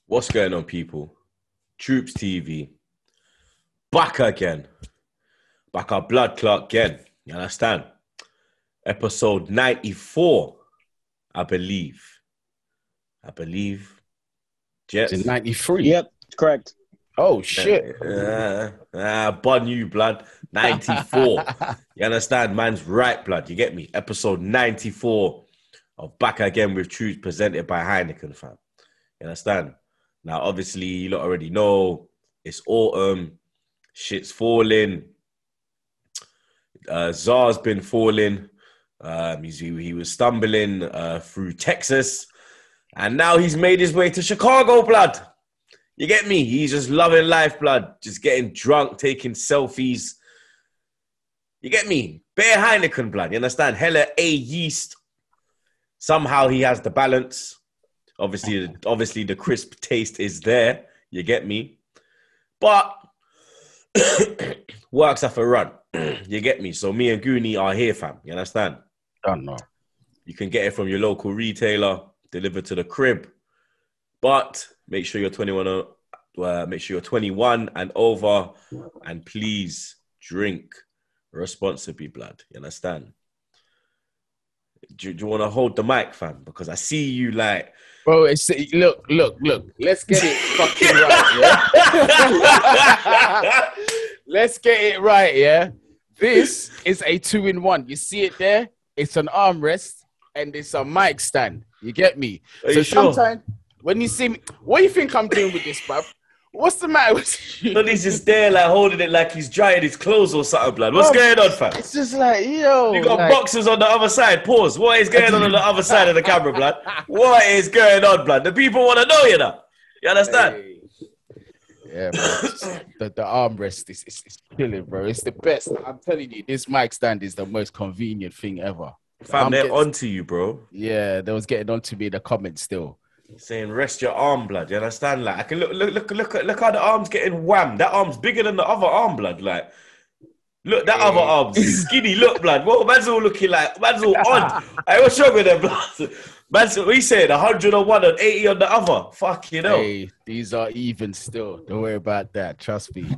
What's going on, people? Troops TV. Back again. Back our blood clot again. You understand? Episode 94, I believe. Jets. It's in 93. Yep, correct. Oh, shit. Bun you, blood. 94. You understand? Man's right, blood. You get me? Episode 94 of Back Again with Troops, presented by Heineken, fam. You understand? Now, obviously, you lot already know it's autumn. Shit's falling. Czar's been falling. He was stumbling through Texas. And now he's made his way to Chicago, blood. You get me? He's just loving life, blood. Just getting drunk, taking selfies. You get me? Bare Heineken, blood. You understand? Hella A yeast. Somehow he has the balance. Obviously, the crisp taste is there. You get me? But works have a run. You get me? So me and Goonie are here, fam. You understand? Don't know. You can get it from your local retailer, delivered to the crib. But make sure you're 21. Make sure you're 21 and over, and please drink responsibly, blood. You understand? Do you want to hold the mic, fam? Because I see you like. Bro, look. Let's get it fucking right, yeah? Let's get it right, yeah? This is a 2-in-1. You see it there? It's an armrest and it's a mic stand. You get me? Are so you sure? Sometimes when you see me, what do you think I'm doing with this, bruv? What's the matter with you? But he's just there, like holding it like he's drying his clothes or something, blood. What's going on, fam? It's just like, yo. You got like, boxes on the other side. Pause. What is going on the other side of the camera, blood? What is going on, blood? The people want to know, you know. You understand? Hey. Yeah, bro. the armrest is killing, bro. It's the best. I'm telling you, this mic stand is the most convenient thing ever. Fam, they're onto you, bro. Yeah, they was getting onto me in the comments still. Saying rest your arm, blood. You understand? Like I can look how the arm's getting whammed. That arm's bigger than the other arm, blood. Like look, that other arm's skinny. Look, blood. What man's all looking like? Man's all odd. Hey, what's wrong with them, blood? Man's what he said, 101 and 80 on the other. Fuck, you know. Hey, these are even still. Don't worry about that. Trust me.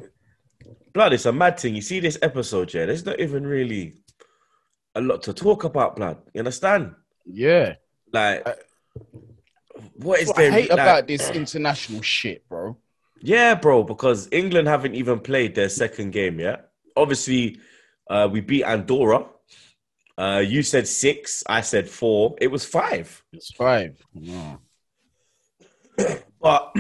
Blood, it's a mad thing. You see this episode, yeah? There's not even really a lot to talk about, blood. You understand? Yeah. Like, what is I there? hate like, about this international shit, bro. Yeah, bro, because England haven't even played their second game yet. Obviously, we beat Andorra. You said 6, I said 4. It was 5. It's 5. No. But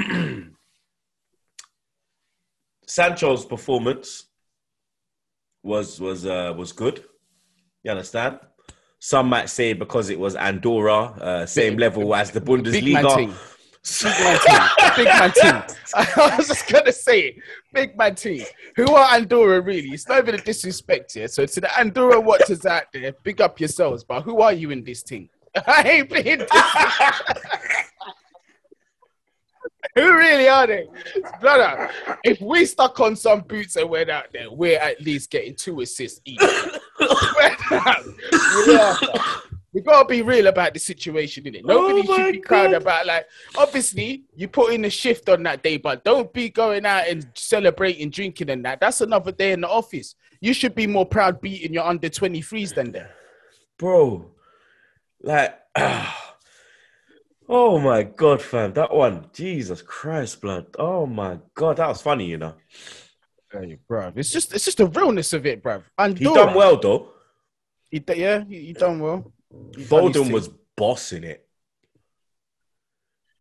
Sancho's performance was good. You understand? Some might say because it was Andorra, same level as the Bundesliga. Big man team. I was just going to say it. Big man team. Who are Andorra really? It's not even a disrespect here. So to the Andorra watchers out there, big up yourselves. But who are you in this team? I ain't playing this. Who really are they? Brother, if we stuck on some boots and went out there, we're at least getting 2 assists each. We gotta be real about the situation, innit? Nobody should be proud about, like, obviously you put in a shift on that day, but don't be going out and celebrating, drinking and that. That's another day in the office. You should be more proud beating your under 23s than that. Bro, like, oh my God, fam. That one, Jesus Christ, blood. Oh my God, that was funny, you know. Hey, bro, it's just the realness of it, bro. He done well, though. He done well. Foden was bossing it.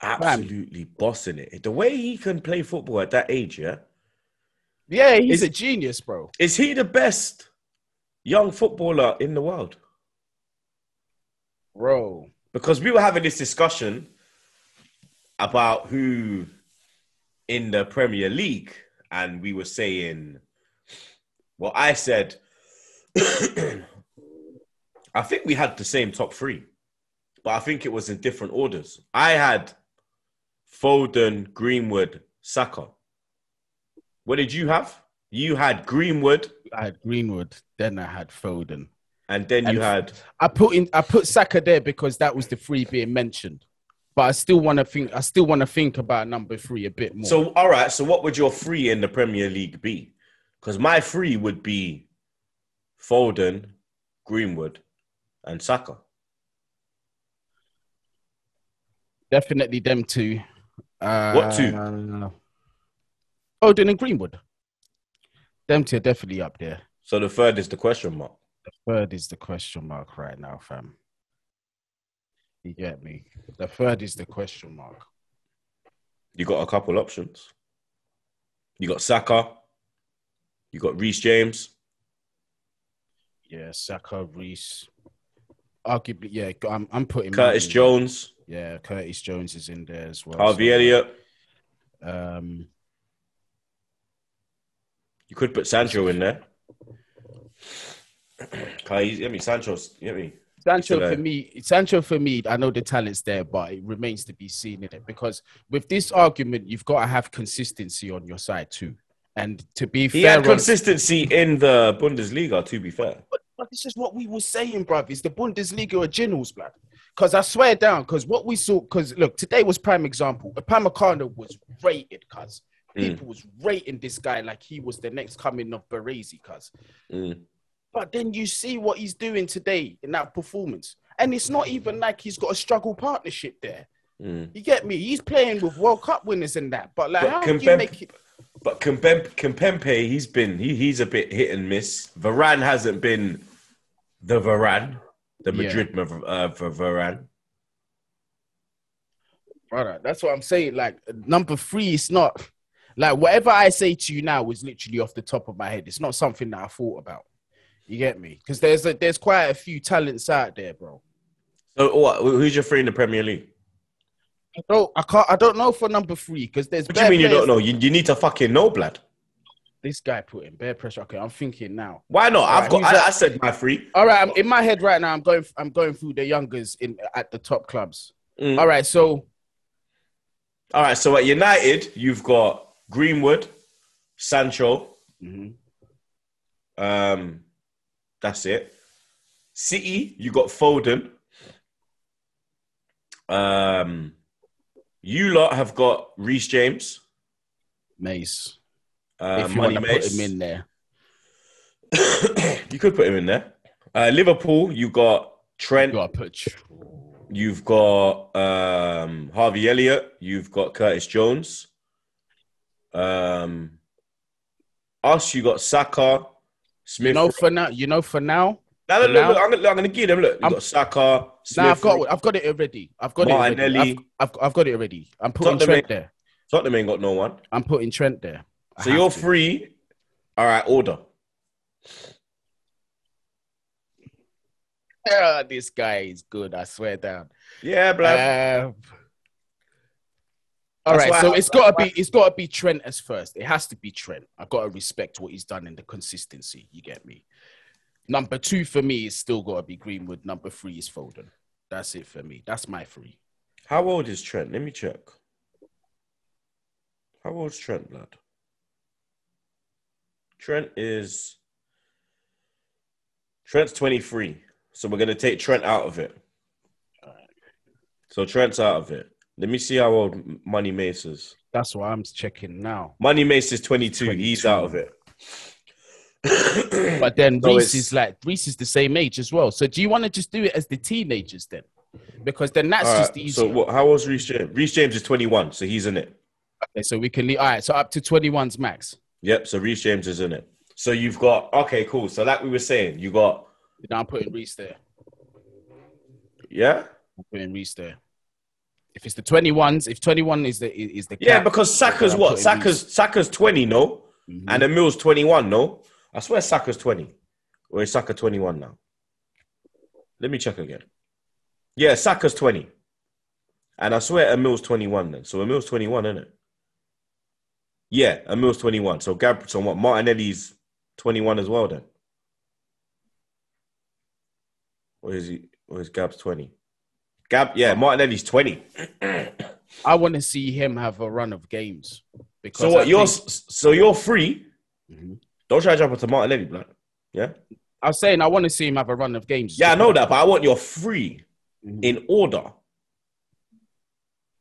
Absolutely bossing it. The way he can play football at that age, yeah? Yeah, he's a genius, bro. Is he the best young footballer in the world? Bro. Because we were having this discussion about who in the Premier League, and we were saying, well, I said, I think we had the same top 3, but I think it was in different orders. I had Foden, Greenwood, Saka. What did you have? You had Greenwood. I had Greenwood, then I had Foden. And then you had... I put Saka there because that was the 3 being mentioned. but I still want to think. I still want to think about number 3 a bit more. So, all right. So, what would your 3 in the Premier League be? Because my 3 would be Foden, Greenwood, and Saka. Definitely them two. What 2? Foden and Greenwood. Them two are definitely up there. So the 3rd is the question mark. The 3rd is the question mark right now, fam. You get me? The 3rd is the question mark. You got a couple options. You got Saka. You got Reece James. Yeah, Saka, Reece. Arguably, yeah, I'm putting Curtis Jones. Yeah, Curtis Jones is in there as well. Harvey Elliott. You could put Sancho in there. Sancho's. Sancho for me, I know the talent's there, but it remains to be seen in it, because with this argument, you've got to have consistency on your side too. And to be fair, he had consistency in the Bundesliga. To be fair, but this is what we were saying, bruv. Is the Bundesliga originals, blood? Because I swear down, because what we saw, because look, today was prime example. Upamecano was rated, cuz people was rating this guy like he was the next coming of Baresi, cuz. But then you see what he's doing today in that performance. And it's not even like he's got a struggle partnership there. You get me? He's playing with World Cup winners and that. But like, how do you make it? But Kimpembe, he's a bit hit and miss. Varane hasn't been the Varane, the Madrid Varane. Brother, that's what I'm saying. Like, number 3 is not... Like, whatever I say to you now is literally off the top of my head. It's not something that I thought about. You get me? Because there's quite a few talents out there, bro. So who's your 3 in the Premier League? I don't know for number 3, because there's... What do you mean you don't know? You need to fucking know, blood. This guy put in bare pressure. Okay, I'm thinking now. Why not? I said my 3. All right, I'm in my head right now. I'm going through the youngers at the top clubs. All right, so at United, you've got Greenwood, Sancho. That's it. City, you got Foden. You lot have got Reece James. Mace. If you want to put him in there. You could put him in there. Liverpool, you got Trent. You've got Harvey Elliott. You've got Curtis Jones. Us, you got Saka, Smith. For now. No, I'm gonna give them. Look, you got Saka. Smith, I've got it already. I've got it already. I'm putting Trent there. Tottenham ain't got no one. I'm putting Trent there. So you're 3. All right, order. This guy is good. I swear down. Yeah, bro. All right, so it's got to be Trent as first. It has to be Trent. I've got to respect what he's done in the consistency. You get me? Number 2 for me is still got to be Greenwood. Number 3 is Foden. That's it for me. That's my 3. How old is Trent? Let me check. How old is Trent, blood? Trent's 23. So we're going to take Trent out of it. All right. So Trent's out of it. Let me see how old Money Mace is. That's what I'm checking now. Money Mace is 22. He's out of it. But then Reece is the same age as well. So do you want to just do it as the teenagers then? Because then that's just easier. So how old's Reece James? Reece James is 21, so he's in it. Okay, so we can leave. All right, so up to 21's max. Yep, so Reece James is in it. So you've got, okay, cool. So like we were saying, you got... Now I'm putting Reece there. Yeah? I'm putting Reece there. If it's the 21s, if 21 is the cap, yeah, because Saka's what? Saka's 20, no? Mm-hmm. And Emil's 21, no? I swear Saka's 20. Or is Saka 21 now? Let me check again. Yeah, Saka's 20. And I swear Emil's 21 then. So Emil's 21, isn't it? Yeah, Emil's 21. So Martinelli's 21 as well then? Or is Gab's 20? Martinelli's 20. I want to see him have a run of games. Because you're free. Mm-hmm. Don't try to jump into Martinelli, blood. Yeah? I was saying I want to see him have a run of games. Yeah, I know that, but I want your free in order.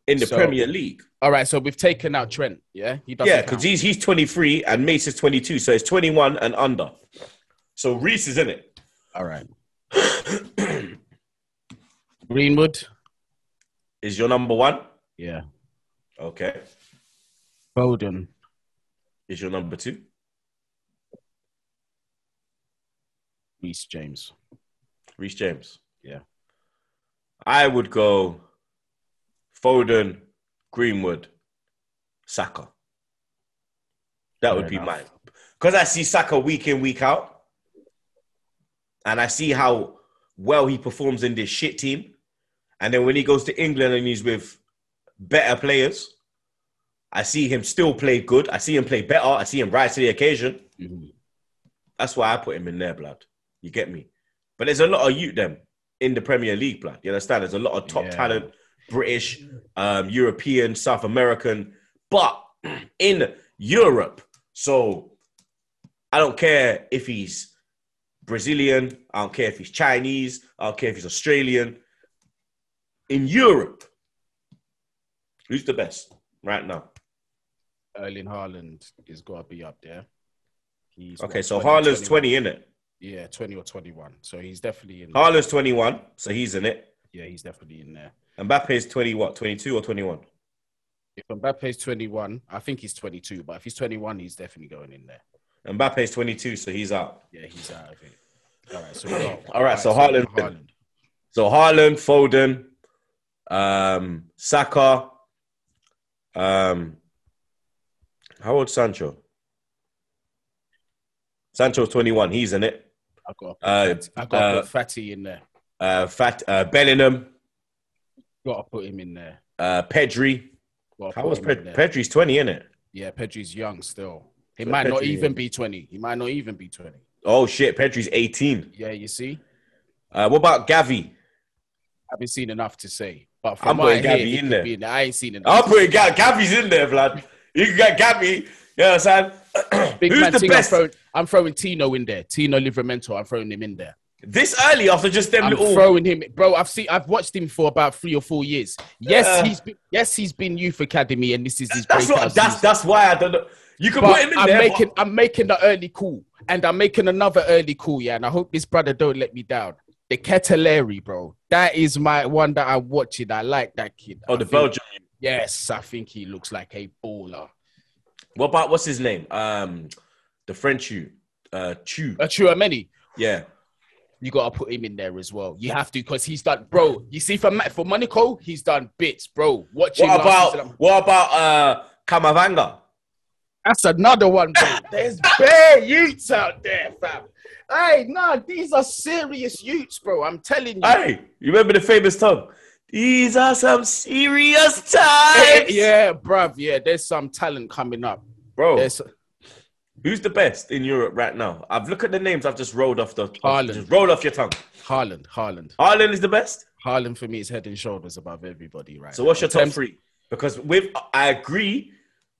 in the So- Premier League. All right, so we've taken out Trent. Yeah, he doesn't. Yeah, count. because he's 23 and Mace is 22, so it's 21 and under. So Reece is in it. All right. Greenwood. Is your number one? Yeah. Okay. Foden. Is your number two? Reece James. Reece James. Yeah. I would go Foden, Greenwood, Saka. That would Fair be enough. mine. Because I see Saka week in, week out. And I see how well he performs in this shit team. And then when he goes to England and he's with better players, I see him still play good. I see him play better. I see him rise to the occasion. Mhm. That's why I put him in there, blood. You get me? But there's a lot of youth them in the Premier League, blood. You understand? There's a lot of top Yeah. talent, British, European, South American, but in Europe. So I don't care if he's Brazilian. I don't care if he's Chinese. I don't care if he's Australian. In Europe, who's the best right now? Erling Haaland is got to be up there. He's Okay, what, so 20, Haaland's 20, 21? innit? Yeah, 20 or 21. So he's definitely in. Haaland's 21, so he's in it. Yeah, he's definitely in there. Mbappe's 20, what, 22 or 21? If Mbappe's 21, I think he's 22. But if he's 21, he's definitely going in there. Mbappe's 22, so he's out. Yeah, he's out of it. All right, so we got, All right, so we got Haaland. Haaland. So Haaland, Foden, Saka. How old's Sancho? Sancho's 21. He's in it. I got to put Fatty in there. Bellingham, Got to put him in there. Pedri. Gotta How put was him in there. Pedri's 20, isn't it? Yeah, Pedri's young still. He So might not Pedri, even yeah. be 20. He might not even be 20. Oh shit, Pedri's 18. Yeah, you see? What about Gavi? I haven't seen enough to say. But I'm from what I putting hear, Gavi he in could there. be in there. I ain't seen I'm enough. putting Gavi's in there, blood. You can get Gavi. You know what I'm saying? Big Who's man the thing, best? I'm throwing Tino in there. Tino Livramento, I'm throwing him in there. This early after just them I'm little. throwing him, bro. I've watched him for about 3 or 4 years. Yeah. He's been youth academy, and this is his That's breakout what. season. That's why I don't know. You can put But him in there. I'm making the early call, and I'm making another early call, yeah. And I hope this brother don't let me down. The Keteleri, bro. That is my one that I'm watching. I like that kid. Oh, I the think- Belgian. Yes, I think he looks like a baller. What about what's his name? The French you, Chu. Chouameni. Yeah. You gotta put him in there as well. You have to, because he's done, bro. You see, for Monaco, he's done bits, bro. Watching. What about Kamavanga? That's another one, bro. There's bare youths out there, fam. Hey, nah, these are serious youths, bro. I'm telling you. Hey, you remember the famous tongue? These are some serious times. Yeah, bruv. Yeah, there's some talent coming up. Bro. There's Who's the best in Europe right now? I've looked at the names. I've just rolled off the. Haaland. Just roll off your tongue. Haaland. Haaland is the best. Haaland for me is head and shoulders above everybody, right? So what's your In top terms- three? Because I agree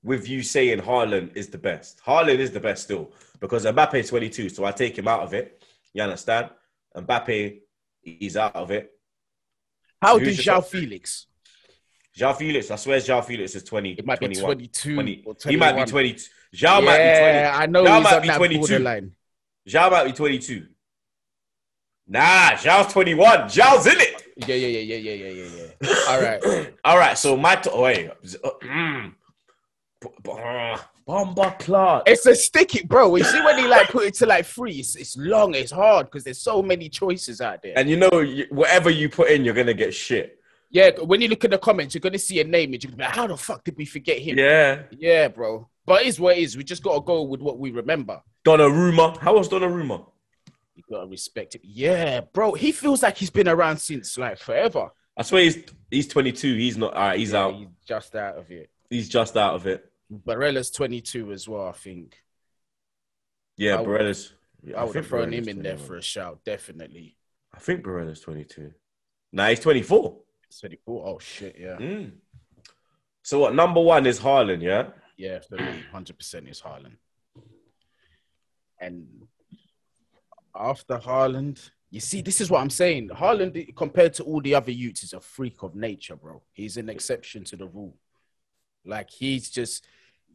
with you saying Haaland is the best. Haaland is the best still because Mbappe is 22, so I take him out of it. You understand? Mbappe, he's out of it. How Who's did your João top three? Felix? João Felix, I swear João Felix is 20. It might be 21, 22 20. or He might be 21. 22. João might be 20. Yeah, I know João he's might on be that 22. borderline. João might be 22. Nah, João's 21. João's in it. Yeah. All right. All right, so my... wait. Bomba Clark. It's a sticky, bro. You see when he like put it to like 3, it's long, it's hard because there's so many choices out there. And you know, whatever you put in, you're going to get shit. Yeah, when you look at the comments, you're gonna see a name and you're gonna be like, how the fuck did we forget him? Yeah. Yeah, bro. But it is what it is. We just gotta go with what we remember. Donnarumma. How was Donnarumma? You gotta respect it. Yeah, bro. He feels like he's been around since like forever. I swear he's 22. He's not... All right, he's out. He's just out of it. He's just out of it. Barella's 22 as well, I think. Yeah, I would- Barella's... I would think have thrown Barella's him in there 21. for a shout, definitely. I think Barella's 22. Nah, he's 24. 24. Oh shit, yeah. So what? Number one is Haaland, yeah? Yeah, for me, 100% is Haaland. And after Haaland, You see, this is what I'm saying. Haaland, compared to all the other youths, is a freak of nature, bro. He's an exception to the rule. Like, he's just,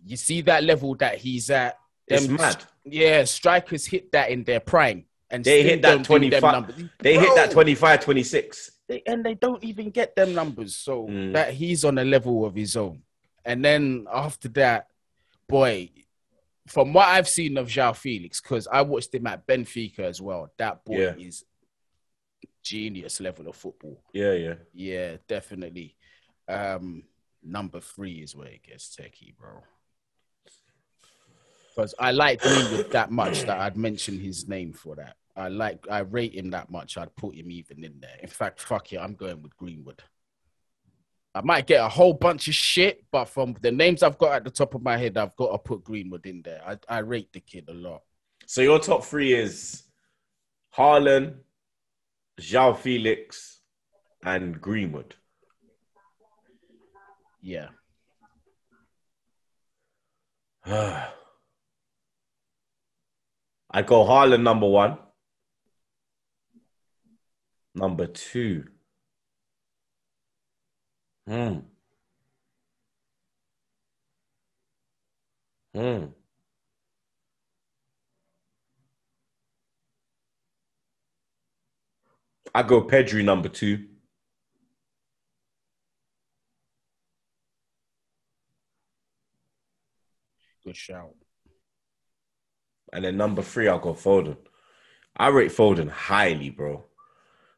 you see that level that he's at. It's mad. Yeah, strikers hit that in their prime. And they hit that 25. They hit that 25, 26. And they don't even get them numbers. So that he's on a level of his own. And then after that, boy, from what I've seen of João Felix, because I watched him at Benfica as well, that boy is genius level of football. Yeah, definitely. Number 3 is where it gets techie, bro. Because I like Greenwood that much that I'd mention his name for that. I rate him that much, I'd put him even in there. In fact, fuck it, I'm going with Greenwood. I might get a whole bunch of shit, but from the names I've got at the top of my head, I've got to put Greenwood in there. I rate the kid a lot. So your top 3 is Haaland, João Felix, and Greenwood. Yeah. I'd go Haaland number 1. Number 2. I go Pedri number 2. Good shout. And then number 3, I'll go Foden. I rate Foden highly, bro.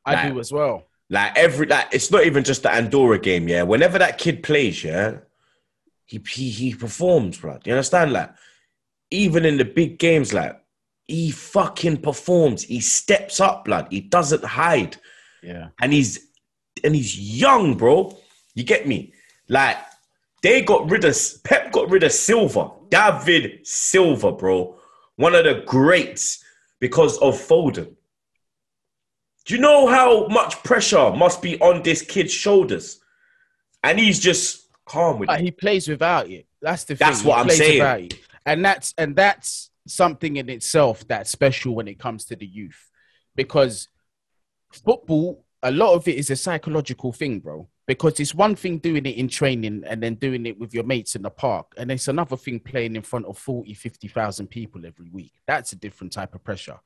I do as well. Like it's not even just the Andorra game, yeah. Whenever that kid plays, yeah, he performs, bro. You understand? Like, even in the big games, like, he fucking performs. He steps up, blood. He doesn't hide. Yeah. And he's young, bro. You get me? Like, Pep got rid of Silva. David Silva, bro. One of the greats because of Foden. Do you know how much pressure must be on this kid's shoulders? And he's just calm with it. He plays without it. That's the thing. That's what I'm saying. And that's something in itself that's special when it comes to the youth. Because football, a lot of it is a psychological thing, bro. Because it's one thing doing it in training and then doing it with your mates in the park. And it's another thing playing in front of 40, 50,000 people every week. That's a different type of pressure.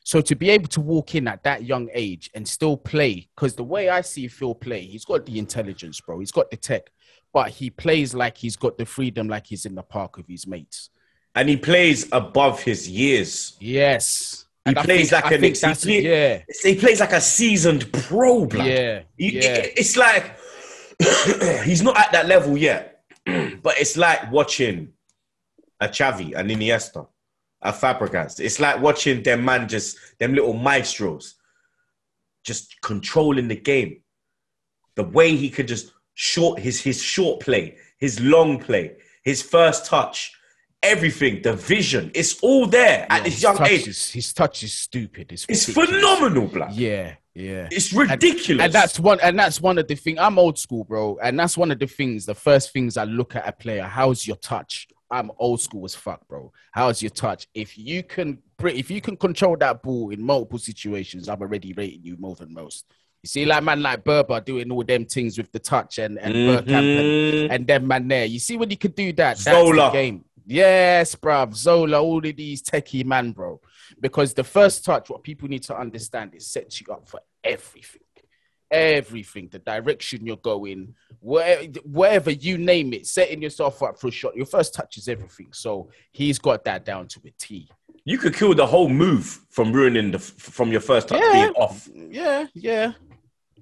So to be able to walk in at that young age and still play, because the way I see Phil play, he's got the intelligence, bro. He's got the tech, but he plays like he's got the freedom, like he's in the park with his mates. And he plays above his years. Yes. He plays like a seasoned pro, blood. Yeah. It's like he's not at that level yet, but it's like watching a Xavi, an Iniesta, a Fabregas. It's like watching them little maestros, just controlling the game. The way he could just his short play, his long play, his first touch, everything, the vision, it's all there at this young age. His touch is stupid. It's phenomenal, blood. Yeah. It's ridiculous. And that's one of the things. I'm old school, bro. And that's one of the things, the first things I look at a player. How's your touch? I'm old school as fuck, bro. How's your touch? If you can control that ball in multiple situations, I'm already rating you more than most. You see, like man like Berber doing all them things with the touch and Bergkamp and them man there. You see when you could do that, that's the game. Yes, bruv. Zola, all of these techie man, bro. Because the first touch, what people need to understand, it sets you up for everything. Everything. The direction you're going, wherever you name it, setting yourself up for a shot. Your first touch is everything. So he's got that down to a T. You could kill the whole move from ruining from your first touch being off. Yeah.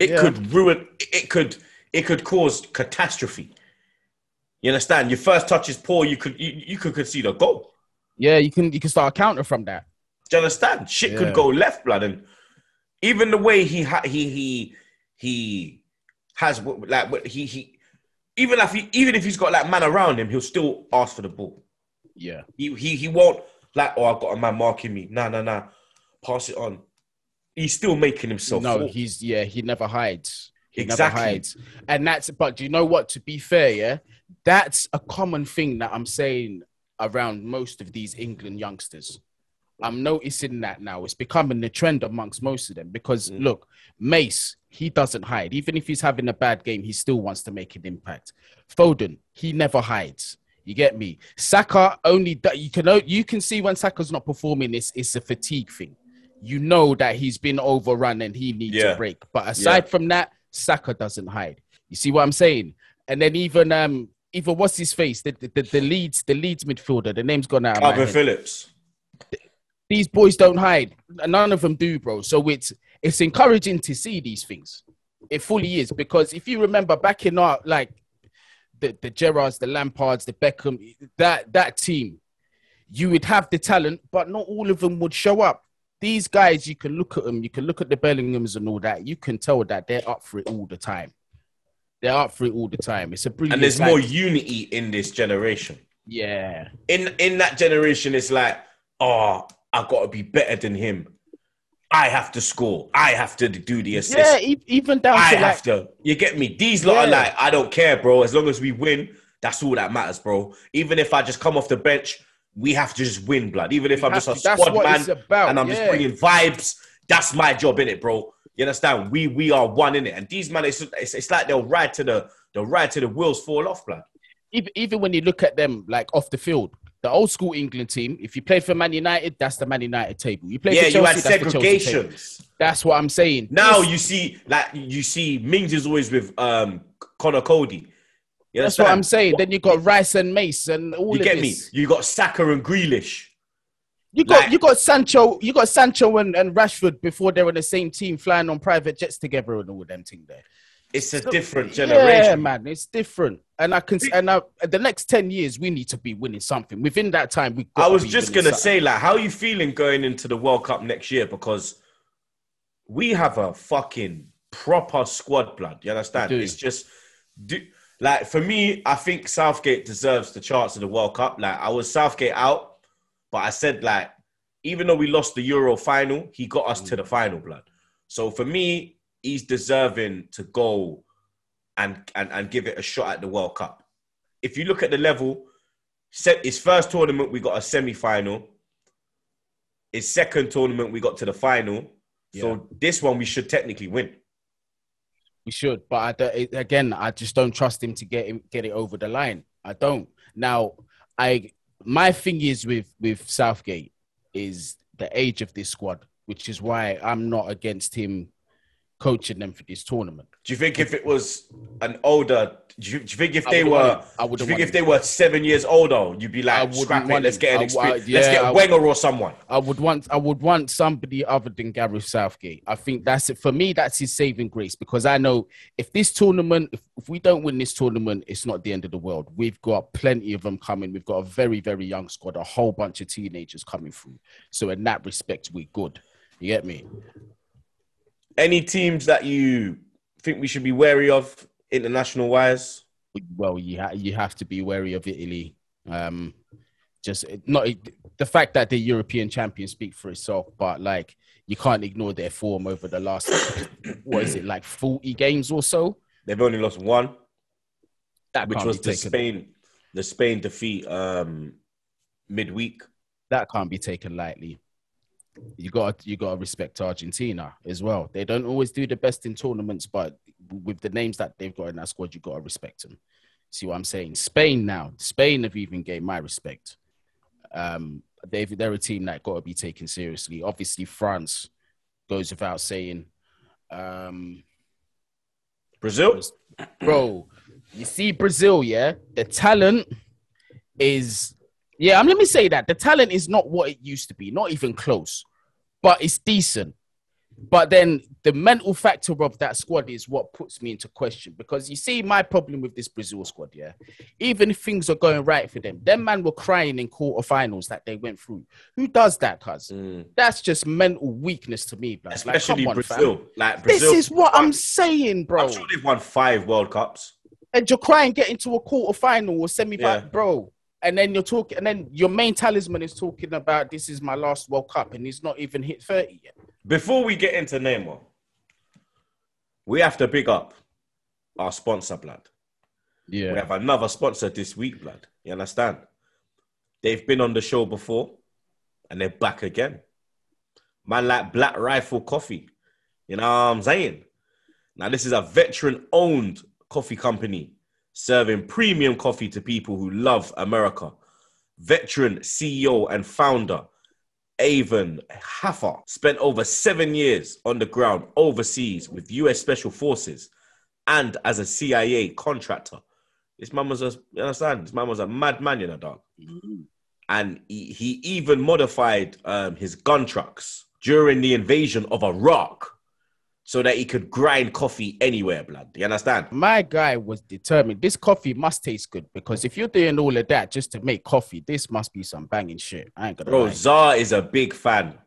It could ruin. It could cause catastrophe. You understand? Your first touch is poor. You could concede a goal. Yeah, you can start a counter from that. Do you understand? Shit could go left, blood, and even the way he has like even if he's got like man around him, he'll still ask for the ball. Yeah, he won't like, oh, I've got a man marking me. Nah, pass it on. He's still making himself. No, fall. he never hides. Exactly. Never hides. And but do you know what? To be fair, yeah, that's a common thing that I'm saying around most of these England youngsters. I'm noticing that now. It's becoming the trend amongst most of them because look, Mace, he doesn't hide. Even if he's having a bad game, he still wants to make an impact. Foden, he never hides. You get me? Saka only that you can see when Saka's not performing, it's a fatigue thing. You know that he's been overrun and he needs a break. But aside from that, Saka doesn't hide. You see what I'm saying? And then even what's his face? The Leeds midfielder, the name's gone out of my head. Phillips. These boys don't hide. None of them do, bro. So it's encouraging to see these things. It fully is. Because if you remember back in our, like, the Gerrards, the Lampards, the Beckham, that team, you would have the talent, but not all of them would show up. These guys, you can look at them, you can look at the Bellinghams and all that. You can tell that they're up for it all the time. They're up for it all the time. It's a brilliant. And there's more unity in this generation. Yeah. In that generation, it's like, oh, I've got to be better than him. I have to score. I have to do the assist. Yeah, even down to I have to. You get me? These lot are like, I don't care, bro. As long as we win, that's all that matters, bro. Even if I just come off the bench, we have to just win, blood. Even if I'm just a squad man and I'm just bringing vibes, that's my job, innit, bro? You understand? We are one in it. And these man, it's like they'll ride to the wheels fall off, blood. Even when you look at them like off the field, the old school England team, if you played for Man United, that's the Man United table. You played for Chelsea, you had that's segregations. That's what I'm saying. Now you see Mings is always with Connor Cody. That's what I'm saying. Then you got Rice and Mace and all of this. You get me? You got Saka and Grealish. You got Sancho and Rashford before they were in the same team, flying on private jets together and all them thing there. It's a different generation. Yeah, man, it's different. And the next 10 years, we need to be winning something. Within that time, I was just gonna say, like, how are you feeling going into the World Cup next year? Because we have a fucking proper squad, blood. You understand? It's just like, for me, I think Southgate deserves the chance of the World Cup. Like, I was Southgate out, but I said, like, even though we lost the Euro final, he got us to the final, blood. So for me, he's deserving to go and give it a shot at the World Cup. If you look at the level, his first tournament, we got a semi-final. His second tournament, we got to the final. Yeah. So this one, we should technically win. We should, but I just don't trust him to get it over the line. I don't. Now, my thing is with Southgate is the age of this squad, which is why I'm not against him coaching them for this tournament. Do you think if it was an older, do you think if they were 7 years older, you'd be like, scrap it, let's get an experience, let's get Wenger or someone? I would want somebody other than Gareth Southgate. I think that's it for me. That's his saving grace, because I know if this tournament, if we don't win this tournament, it's not the end of the world. We've got plenty of them coming. We've got a very, very young squad, a whole bunch of teenagers coming through. So in that respect, we're good. You get me? Any teams that you think we should be wary of international wise? Well, you have to be wary of Italy. Just not the fact that they're European champions speak for itself, but like you can't ignore their form over the last 40 games or so. They've only lost one, which was the Spain defeat midweek. That can't be taken lightly. You got to respect Argentina as well. They don't always do the best in tournaments, but with the names that they've got in that squad, you got to respect them. See what I'm saying? Spain have even gained my respect. They're a team that got to be taken seriously. Obviously, France goes without saying. Brazil, bro, you see Brazil, yeah. The talent is. Yeah, let me say that. The talent is not what it used to be, not even close, but it's decent. But then the mental factor of that squad is what puts me into question, because you see my problem with this Brazil squad, yeah? Even if things are going right for them, them man were crying in quarterfinals that they went through. Who does that, cuz? That's just mental weakness to me, bro. Especially like, Brazil. This is what I'm saying, bro. I'm sure they've won 5 World Cups. And you're crying getting to a quarterfinal or semi-final, bro. And then your main talisman is talking about this is my last World Cup, and he's not even hit 30 yet. Before we get into Neymar, we have to big up our sponsor, blood. Yeah. We have another sponsor this week, blood. You understand? They've been on the show before. and they're back again. Man like Black Rifle Coffee. You know what I'm saying? Now, this is a veteran-owned coffee company serving premium coffee to people who love America. Veteran CEO and founder, Avon Haffer, spent over 7 years on the ground overseas with US Special Forces and as a CIA contractor. This man was you understand? This man was a madman, you know, dog. Mm-hmm. And he even modified his gun trucks during the invasion of Iraq so that he could grind coffee anywhere, blood. You understand? My guy was determined. This coffee must taste good because if you're doing all of that just to make coffee, this must be some banging shit. I ain't gonna lie. Czar is a big fan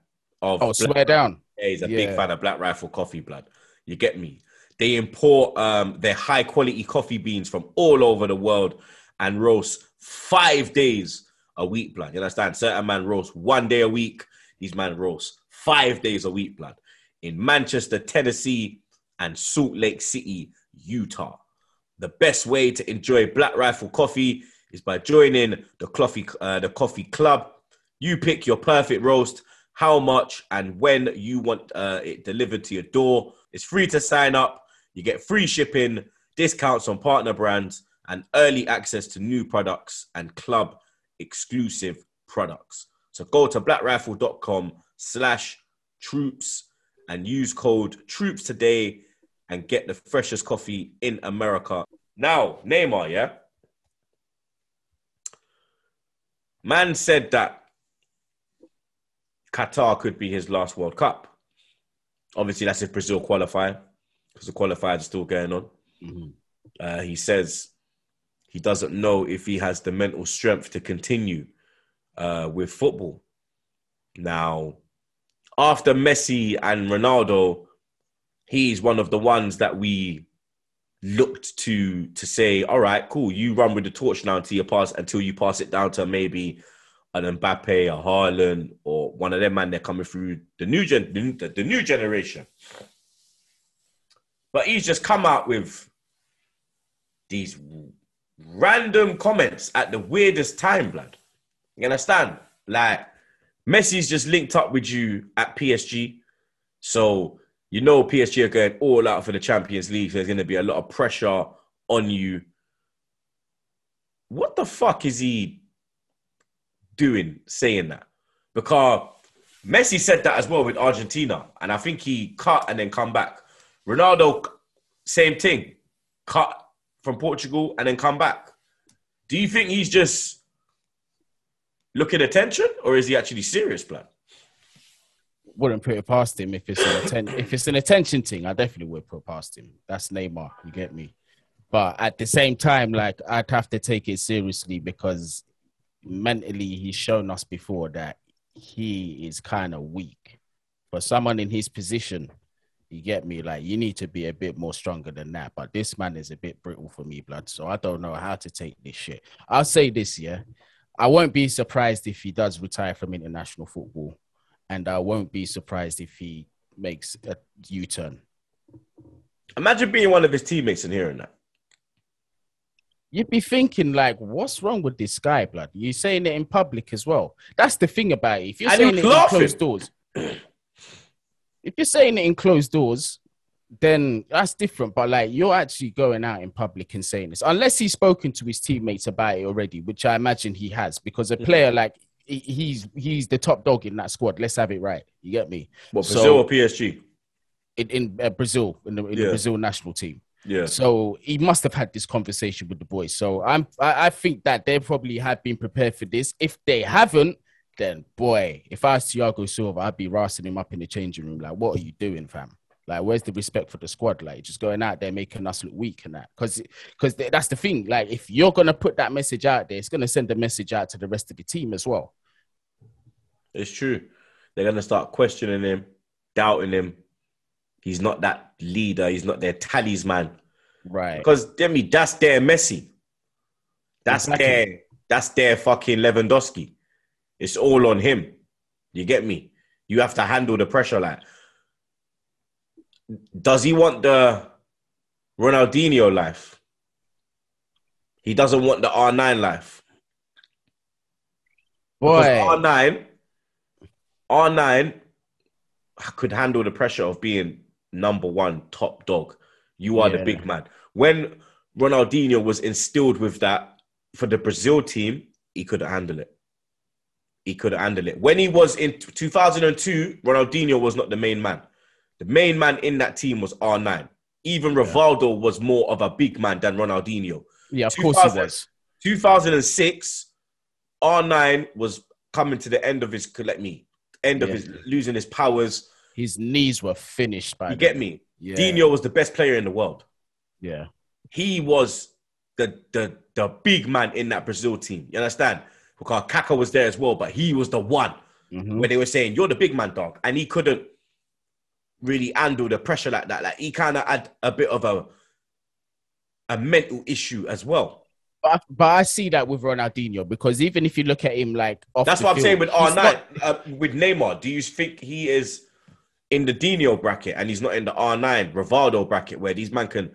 of... Oh, swear down. Yeah, he's a big fan of Black Rifle Coffee, blood. You get me? They import their high-quality coffee beans from all over the world and roast 5 days a week, blood. You understand? Certain man roast 1 day a week. These man roast 5 days a week, blood. In Manchester, Tennessee, and Salt Lake City, Utah. The best way to enjoy Black Rifle Coffee is by joining the coffee club. You pick your perfect roast, how much and when you want it delivered to your door. It's free to sign up. You get free shipping, discounts on partner brands, and early access to new products and club exclusive products. So go to blackrifle.com/troops and use code TROOPS today and get the freshest coffee in America. Now, Neymar, yeah? Man said that Qatar could be his last World Cup. Obviously, that's if Brazil qualify, because the qualifiers are still going on. Mm-hmm. He says he doesn't know if he has the mental strength to continue with football. Now, after Messi and Ronaldo, he's one of the ones that we looked to say, all right, cool, you run with the torch now until you pass it down to maybe an Mbappe, a Haaland, or one of them man, they're coming through the new generation. But he's just come out with these random comments at the weirdest time, blood. You understand? Like, Messi's just linked up with you at PSG. So, you know PSG are going all out for the Champions League. There's going to be a lot of pressure on you. What the fuck is he doing saying that? Because Messi said that as well with Argentina. And I think he cut and then come back. Ronaldo, same thing. Cut from Portugal and then come back. Do you think he's just looking attention, or is he actually serious, blood? Wouldn't put it past him if it's an attention thing. I definitely would put it past him. That's Neymar, you get me. But at the same time, like, I'd have to take it seriously because mentally he's shown us before that he is kind of weak. For someone in his position, you get me, like, you need to be a bit more stronger than that. But this man is a bit brittle for me, blood. So I don't know how to take this shit. I'll say this, yeah. I won't be surprised if he does retire from international football. And I won't be surprised if he makes a U-turn. Imagine being one of his teammates and hearing that. You'd be thinking, like, what's wrong with this guy, blood? You're saying it in public as well. That's the thing about it. If you're saying it in closed doors, if you're saying it in closed doors, then that's different. But, like, you're actually going out in public and saying this. Unless he's spoken to his teammates about it already, which I imagine he has. Because a player, like, he's the top dog in that squad. Let's have it right. You get me? What, Brazil or PSG? In Brazil, in the Brazil national team. Yeah. So he must have had this conversation with the boys. So I think that they probably have been prepared for this. If they haven't, then boy, if I was Thiago Silva, I'd be rassing him up in the changing room. Like, what are you doing, fam? Like, where's the respect for the squad? Like, just going out there making us look weak and that. Because that's the thing. Like, if you're going to put that message out there, it's going to send a message out to the rest of the team as well. It's true. They're going to start questioning him, doubting him. He's not that leader. He's not their talisman. Right. Because, Demi, that's their Messi. That's their fucking Lewandowski. It's all on him. You get me? You have to handle the pressure. Like, does he want the Ronaldinho life? He doesn't want the R9 life. Boy. Because R9 R9 could handle the pressure of being number one top dog. You are the Yeah. big man. When Ronaldinho was instilled with that for the Brazil team, he couldn't handle it. He couldn't handle it. When he was in 2002, Ronaldinho was not the main man. The main man in that team was R9. Even Rivaldo was more of a big man than Ronaldinho. Yeah, of course he was. 2006, R9 was coming to the end of his, losing his powers. His knees were finished by You get me? Yeah. Dino was the best player in the world. Yeah. He was the big man in that Brazil team. You understand? Because Kaká was there as well, but he was the one where they were saying, you're the big man, dog. And he couldn't really handle the pressure like that. Like, he kind of had a bit of a mental issue as well. But I see that with Ronaldinho, because even if you look at him like off That's the what I'm field, saying with he's R9. With Neymar, do you think he is in the Dino bracket and he's not in the R9 Rivaldo bracket where these men can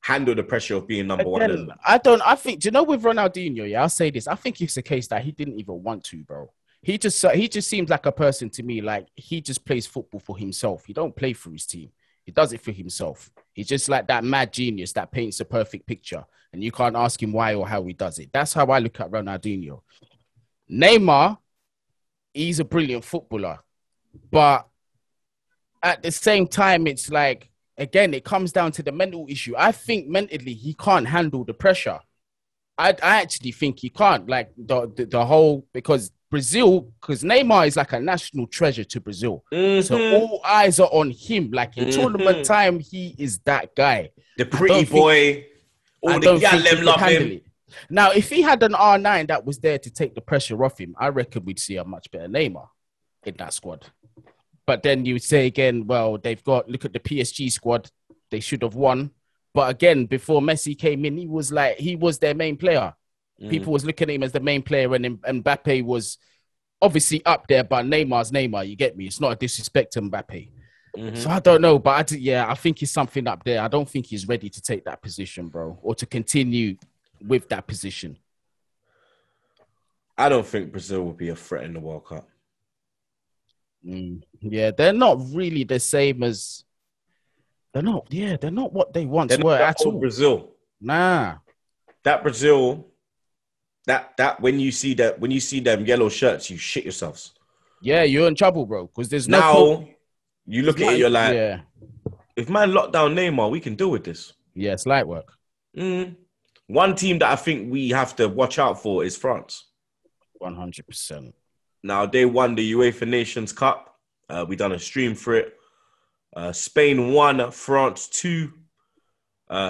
handle the pressure of being number one? I think, do you know, with Ronaldinho, yeah, I'll say this. I think it's the case that he didn't even want to, bro. He just seems like a person to me, like he just plays football for himself. He don't play for his team. He does it for himself. He's just like that mad genius that paints a perfect picture. And you can't ask him why or how he does it. That's how I look at Ronaldinho. Neymar, he's a brilliant footballer. But at the same time, it's like, again, it comes down to the mental issue. I think mentally he can't handle the pressure. I actually think he can't. Like the whole, because Neymar is like a national treasure to Brazil. So all eyes are on him. Like in tournament time, he is that guy. The pretty boy. All the gal love him. Now, if he had an R9 that was there to take the pressure off him, I reckon we'd see a much better Neymar in that squad. But then you would say again, well, look at the PSG squad. They should have won. But again, before Messi came in, he was their main player. People was looking at him as the main player, and Mbappe was obviously up there, but Neymar's Neymar, you get me? It's not a disrespect to Mbappe. So I don't know, but I think he's something up there. I don't think he's ready to take that position, bro, or to continue with that position. I don't think Brazil will be a threat in the World Cup. Yeah, they're not really the same as... They're not what they once were at all. Brazil. Nah. That Brazil, that when you see them yellow shirts, you shit yourselves. Yeah, you're in trouble, bro, because there's now you look at it, you're like, yeah. If man lock down Neymar, we can deal with this. Yeah, it's light work. One team that I think we have to watch out for is France. 100%. Now, they won the UEFA Nations Cup. We done a stream for it. Spain 1, France 2.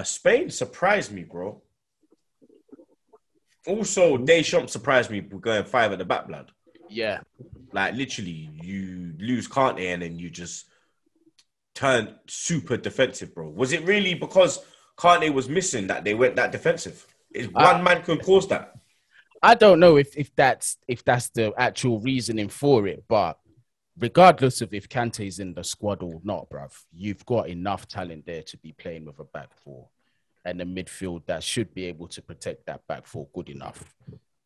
Spain surprised me, bro. Also, Deschamps surprised me going 5 at the back, blood. Yeah. Like, literally, you lose Kante and then you just turn super defensive, bro. Was it really because Kante was missing that they went that defensive? One man can cause that. I don't know if that's the actual reasoning for it, but regardless of if Kante's in the squad or not, bruv, you've got enough talent there to be playing with a back four and a midfield that should be able to protect that back four good enough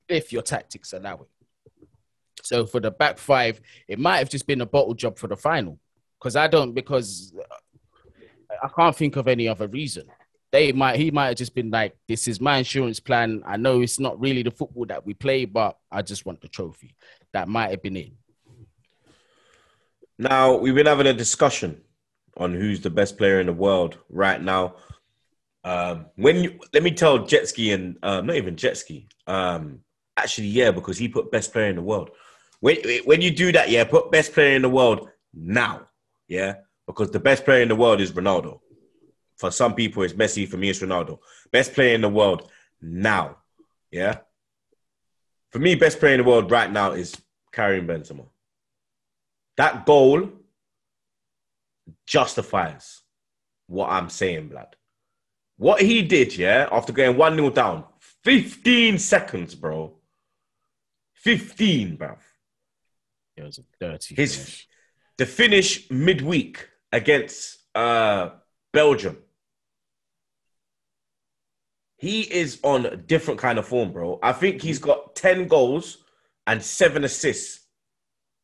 if your tactics allow it. So for the back five, it might have just been a bottle job for the final because I can't think of any other reason. He might have just been like, this is my insurance plan. I know it's not really the football that we play, but I just want the trophy. That might have been it. Now, we've been having a discussion on who's the best player in the world right now. Let me tell Jetski and not even Jetski. Actually, yeah, because he put best player in the world. When you do that, yeah, put best player in the world now, yeah, because the best player in the world is Ronaldo. For some people, it's Messi. For me, it's Ronaldo. Best player in the world now, yeah. For me, best player in the world right now is Karim Benzema. That goal justifies what I'm saying, blood. What he did, yeah, after going 1-0 down, 15 seconds, bro. 15, bruv. It was a dirty finish. The finish midweek against Belgium. He is on a different kind of form, bro. I think he's got 10 goals and 7 assists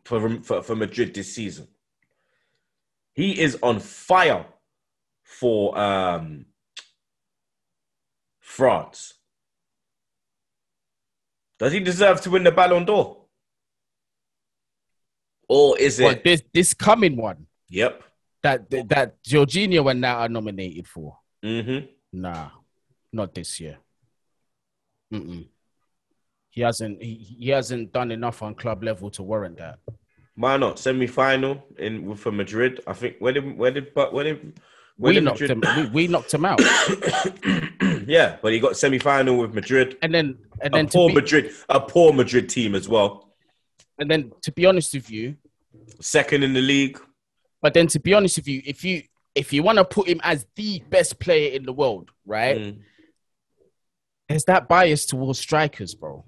for Madrid this season. He is on fire for France. Does he deserve to win the Ballon d'Or? Or is it... What, this coming one? Yep. That Jorginho and that are nominated for? Mm-hmm. Nah, not this year. He hasn't done enough on club level to warrant that. Why not? Semi-final for Madrid. I think we knocked him out. Yeah, but he got semi-final with Madrid, and then a poor Madrid team as well. And then, to be honest with you, second in the league. But then, to be honest with you, if you want to put him as the best player in the world, right? There's that bias towards strikers, bro.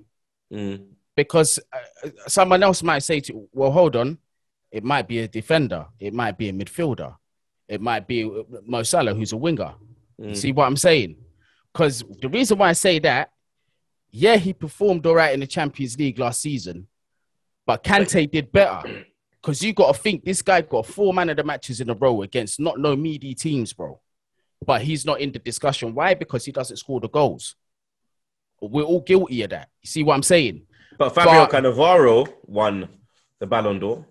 Because someone else might say to you, well, hold on, it might be a defender, it might be a midfielder, it might be Mo Salah, who's a winger. See what I'm saying? Because the reason why I say that, yeah, he performed all right in the Champions League last season, but Kante did better. Because you got to think this guy got 4 man of the matches in a row against no meaty teams, bro. But he's not in the discussion. Why? Because he doesn't score the goals. We're all guilty of that. You see what I'm saying? But Fabio Cannavaro won the Ballon d'Or.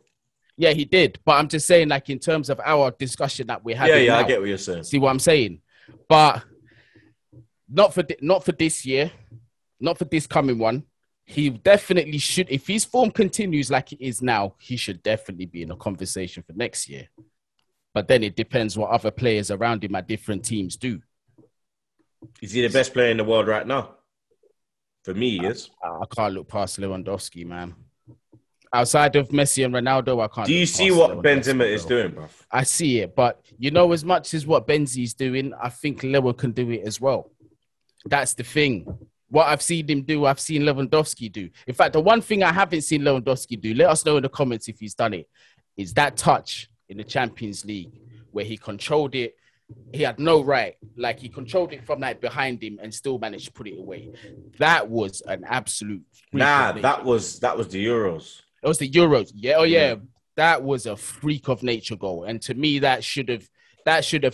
Yeah, he did. But I'm just saying, like, in terms of our discussion that we're having now, I get what you're saying. See what I'm saying? But not for this year, not for this coming one. He definitely should. If his form continues like it is now, he should definitely be in a conversation for next year. But then it depends what other players around him at different teams do. Is he the best player in the world right now? For me, he is. I can't look past Lewandowski, man. Outside of Messi and Ronaldo, I can't. Do you see what Benzema is doing, bro? I see it, but you know, as much as what Benzi's doing, I think Lewa can do it as well. That's the thing. What I've seen him do, I've seen Lewandowski do. In fact, the one thing I haven't seen Lewandowski do, let us know in the comments if he's done it, is that touch in the Champions League where he controlled it. He had no right. Like, he controlled it from like behind him and still managed to put it away. That was an absolute... that was the Euros. It was the Euros. Yeah, oh yeah. That was a freak of nature goal. And to me, that should have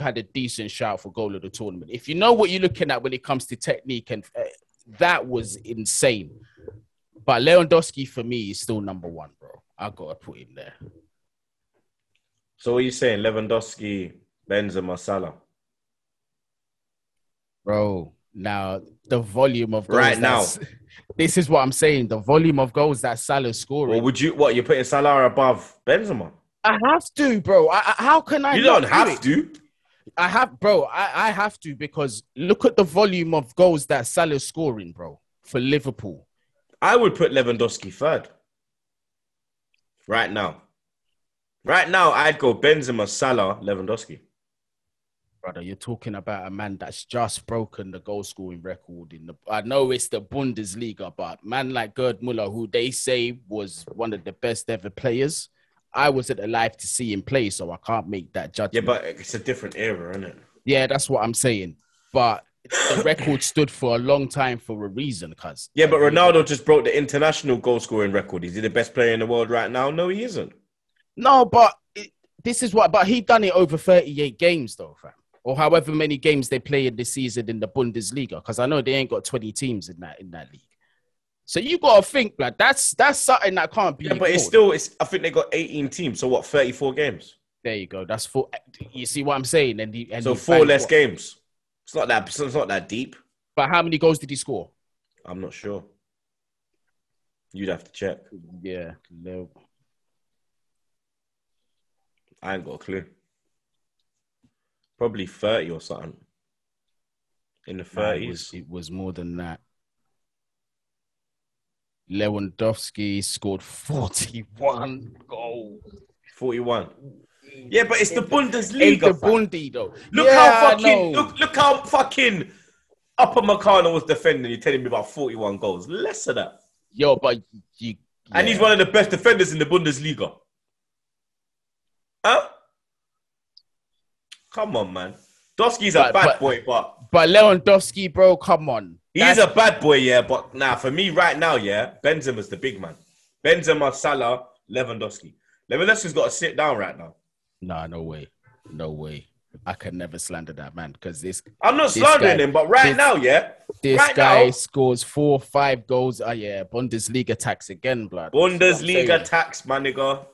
had a decent shout for goal of the tournament. If you know what you're looking at when it comes to technique, and that was insane. But Lewandowski, for me, is still number one, bro. I got to put him there. So what are you saying? Lewandowski, Benzema, Salah? Bro, now the volume of goals right now. This is what I'm saying. The volume of goals that Salah's scoring. Well, you're putting Salah above Benzema? I have to, bro. How can I? You don't have to. I have to, because look at the volume of goals that Salah's scoring, bro, for Liverpool. I would put Lewandowski third. Right now. Right now, I'd go Benzema, Salah, Lewandowski. Brother, you're talking about a man that's just broken the goal scoring record I know it's the Bundesliga, but man like Gerd Müller, who they say was one of the best ever players, I wasn't alive to see him play, so I can't make that judgment. Yeah, but it's a different era, isn't it? Yeah, that's what I'm saying. But the record stood for a long time for a reason, cuz. Yeah, but Ronaldo just broke the international goal scoring record. Is he the best player in the world right now? No, he isn't. No, but but he done it over 38 games though, fam. Or however many games they play in this season in the Bundesliga, because I know they ain't got 20 teams in that league. So you got to think, like, that's something that can't be. Yeah, but ignored. I think they got 18 teams. So what, 34 games? There you go. That's 4. You see what I'm saying? So 4 less games. It's not that deep. But how many goals did he score? I'm not sure. You'd have to check. Yeah, no. I ain't got a clue. Probably 30 or something. In the 30s. It was more than that. Lewandowski scored 41 goals. 41. Yeah, but it's the Bundesliga. It's the Bundi, though. Look how fucking Upper Meccano was defending. You're telling me about 41 goals. Less of that. Yo, but you... And he's one of the best defenders in the Bundesliga. Huh? Come on, man. Doski's a bad boy, but Lewandowski, bro, come on. He's a bad boy, yeah. But for me right now, yeah, Benzema's the big man. Benzema, Salah, Lewandowski. Lewandowski's got to sit down right now. Nah, no way. No way. I can never slander that man because I'm not slandering him, but right now, this right guy now, scores 4-5 goals. Bundesliga tax again, blood. Bundesliga tax, my nigga.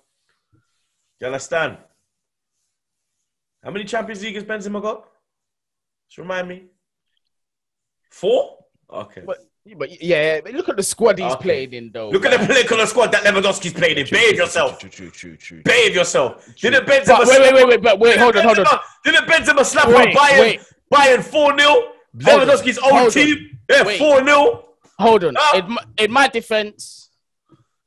You understand? How many Champions League has Benzema got? Just remind me. 4? Okay. But yeah, look at the squad he's played in, though. Look at the political squad that Lewandowski's played in. Behave yourself. True. Behave yourself. Didn't Benzema... Wait, hold on. Didn't Benzema slap on Bayern 4-0? Lewandowski's old team? Yeah, 4-0. Hold on. In my defense...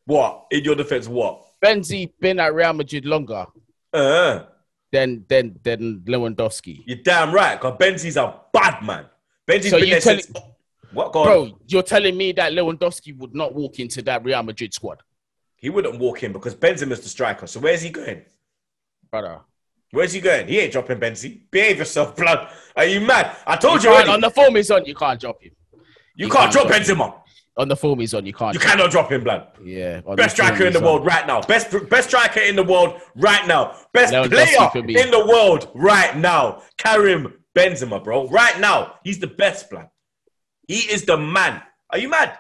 What? In your defense, what? Benzi been at Real Madrid longer than Lewandowski. You're damn right, because Benzi's a bad man. Benzi's been there since... What, God? Bro, you're telling me that Lewandowski would not walk into that Real Madrid squad? He wouldn't walk in because Benzema's the striker. So where's he going? Brother. Where's he going? He ain't dropping Benzi. Behave yourself, blood. Are you mad? I told you already. On the form he's on, you can't drop him. You can't drop Benzema. On the form he's on, you can't. You cannot drop him, blood. Yeah. Best striker in the world right now. Best striker in the world right now. Best player in the world right now. Karim Benzema, bro. Right now. He's the best, blood. He is the man. Are you mad?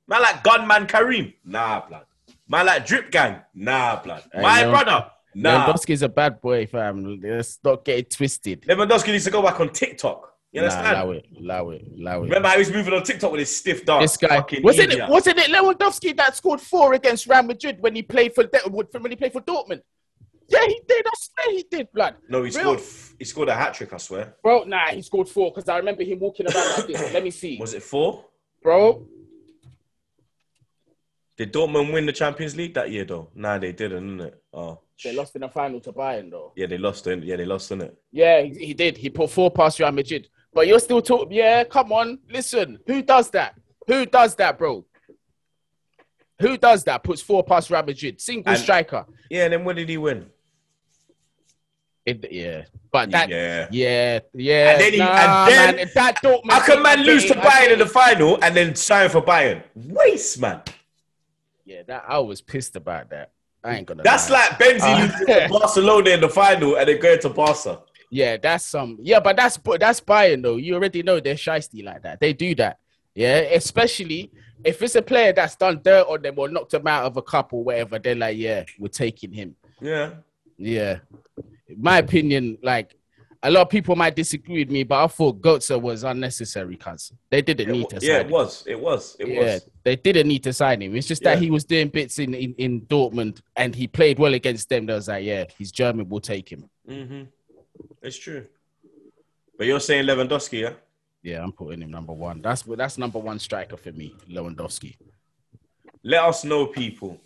Man like Gunman Karim? Nah, blood. Man like Drip Gang? Nah, blood. My brother? Nah. Lewandowski's a bad boy, fam. Let's not get it twisted. Lewandowski needs to go back on TikTok. You understand? Allow it. Remember how he was moving on TikTok with his stiff dance? This guy wasn't it Lewandowski that scored 4 against Real Madrid when he played for Dortmund? Yeah, he did. I swear he did, blood. No, he scored a hat-trick, I swear. Bro, nah, he scored 4 because I remember him walking around like this. Let me see. Was it 4? Bro. Did Dortmund win the Champions League that year, though? Nah, they didn't, innit? Oh. They lost in the final to Bayern, though. Yeah, they lost, innit? Yeah, he did. He put 4 past Real Madrid. But you're still talking. Yeah, come on. Listen, who does that? Who does that, bro? Who does that? Puts 4 past Real Madrid. Single striker. Yeah, and then when did he win? But that, yeah. And then, that Dortmund. How can man lose to Bayern in the final and then sign for Bayern? Waste, man. Yeah, I was pissed about that. I ain't gonna. That's like Benzi losing to Barcelona in the final and then going to Barca. Yeah, that's but that's Bayern though. You already know they're shiesty like that. They do that. Yeah, especially if it's a player that's done dirt on them or knocked them out of a cup or whatever. They're like, yeah, we're taking him. Yeah. In my opinion, like a lot of people might disagree with me, but I thought Götze was unnecessary because they didn't need to sign him. It was. They didn't need to sign him. It's just that he was doing bits in Dortmund and he played well against them. They was like, yeah, he's German, we'll take him. Mm-hmm. It's true. But you're saying Lewandowski, yeah? Yeah, I'm putting him number 1. That's number 1 striker for me, Lewandowski. Let us know, people,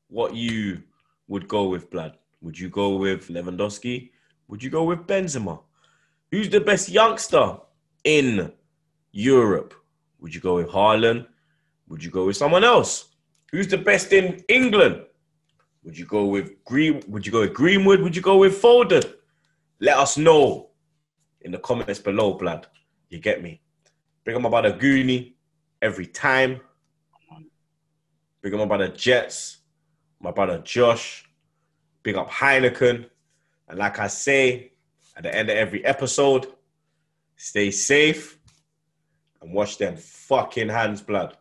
what you would go with, blood. Would you go with Lewandowski? Would you go with Benzema? Who's the best youngster in Europe? Would you go with Haaland? Would you go with someone else? Who's the best in England? Would you go with Greenwood? Would you go with Foden? Let us know in the comments below, blood. You get me? Bring up my brother Goonie every time. Bring up my brother Jets, my brother Josh. Big up Heineken. And like I say, at the end of every episode, stay safe and wash them fucking hands, blood.